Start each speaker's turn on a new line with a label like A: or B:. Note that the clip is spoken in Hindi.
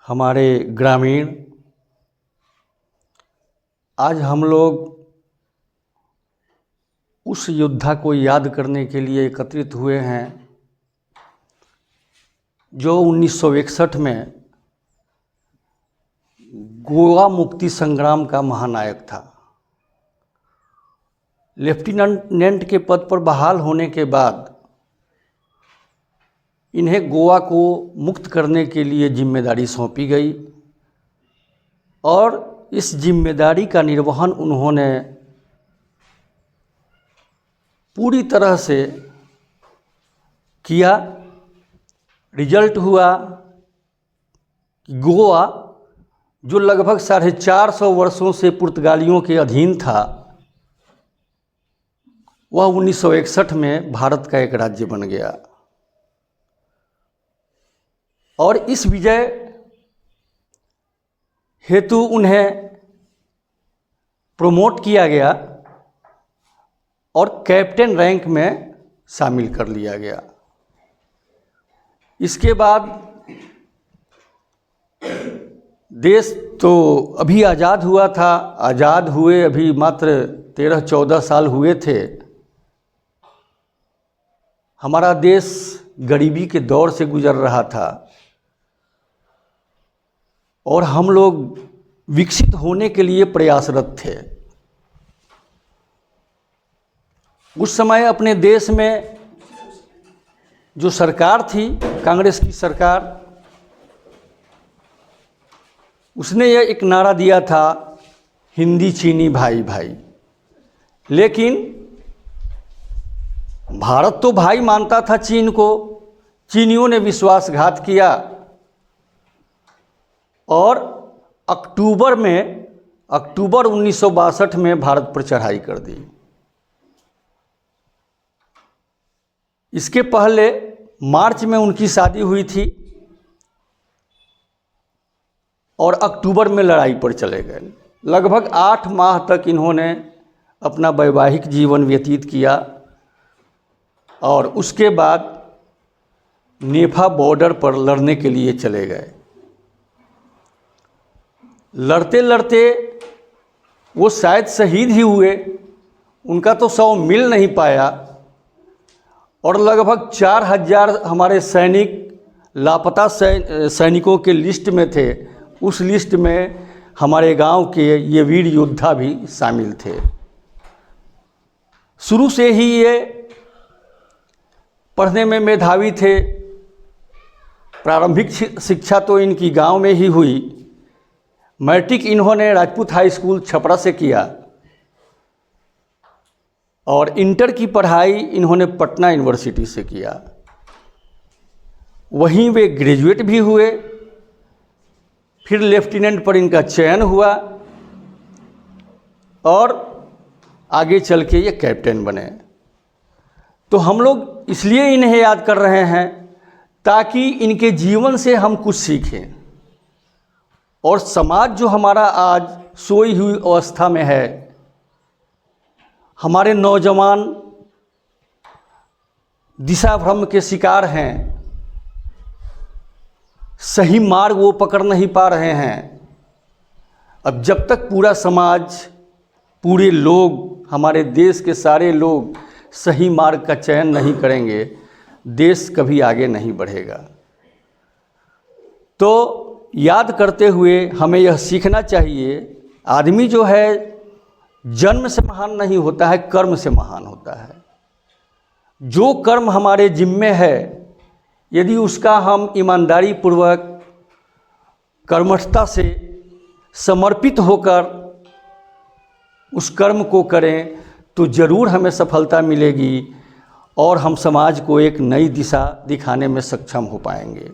A: हमारे ग्रामीण आज हम लोग उस योद्धा को याद करने के लिए एकत्रित हुए हैं जो 1961 में गोवा मुक्ति संग्राम का महानायक था। लेफ्टिनेंट के पद पर बहाल होने के बाद इन्हें गोवा को मुक्त करने के लिए जिम्मेदारी सौंपी गई और इस जिम्मेदारी का निर्वहन उन्होंने पूरी तरह से किया। रिजल्ट हुआ कि गोवा जो लगभग 450 वर्षों से पुर्तगालियों के अधीन था, वह 1961 में भारत का एक राज्य बन गया और इस विजय हेतु उन्हें प्रमोट किया गया और कैप्टन रैंक में शामिल कर लिया गया। इसके बाद देश तो अभी आज़ाद हुआ था, आज़ाद हुए अभी मात्र 13-14 साल हुए थे। हमारा देश गरीबी के दौर से गुजर रहा था और हम लोग विकसित होने के लिए प्रयासरत थे। उस समय अपने देश में जो सरकार थी, कांग्रेस की सरकार, उसने यह एक नारा दिया था, हिंदी चीनी भाई भाई। लेकिन भारत तो भाई मानता था चीन को, चीनियों ने विश्वासघात किया और अक्टूबर 1962 में भारत पर चढ़ाई कर दी। इसके पहले मार्च में उनकी शादी हुई थी और अक्टूबर में लड़ाई पर चले गए। लगभग 8 माह तक इन्होंने अपना वैवाहिक जीवन व्यतीत किया और उसके बाद नेफा बॉर्डर पर लड़ने के लिए चले गए। लड़ते लड़ते वो शायद शहीद ही हुए, उनका तो शव मिल नहीं पाया और लगभग 4000 हमारे सैनिक लापता सैनिकों के लिस्ट में थे। उस लिस्ट में हमारे गांव के ये वीर योद्धा भी शामिल थे। शुरू से ही ये पढ़ने में मेधावी थे। प्रारंभिक शिक्षा तो इनकी गांव में ही हुई। मैट्रिक इन्होंने राजपूत हाई स्कूल छपरा से किया और इंटर की पढ़ाई इन्होंने पटना यूनिवर्सिटी से किया। वहीं वे ग्रेजुएट भी हुए। फिर लेफ्टिनेंट पर इनका चयन हुआ और आगे चल के ये कैप्टन बने। तो हम लोग इसलिए इन्हें याद कर रहे हैं ताकि इनके जीवन से हम कुछ सीखें और समाज जो हमारा आज सोई हुई अवस्था में है, हमारे नौजवान दिशा भ्रम के शिकार हैं, सही मार्ग वो पकड़ नहीं पा रहे हैं। अब जब तक पूरा समाज, पूरे लोग, हमारे देश के सारे लोग सही मार्ग का चयन नहीं करेंगे, देश कभी आगे नहीं बढ़ेगा। तो याद करते हुए हमें यह सीखना चाहिए, आदमी जो है जन्म से महान नहीं होता है, कर्म से महान होता है। जो कर्म हमारे जिम्मे है, यदि उसका हम ईमानदारी पूर्वक, कर्मठता से समर्पित होकर उस कर्म को करें तो ज़रूर हमें सफलता मिलेगी और हम समाज को एक नई दिशा दिखाने में सक्षम हो पाएंगे।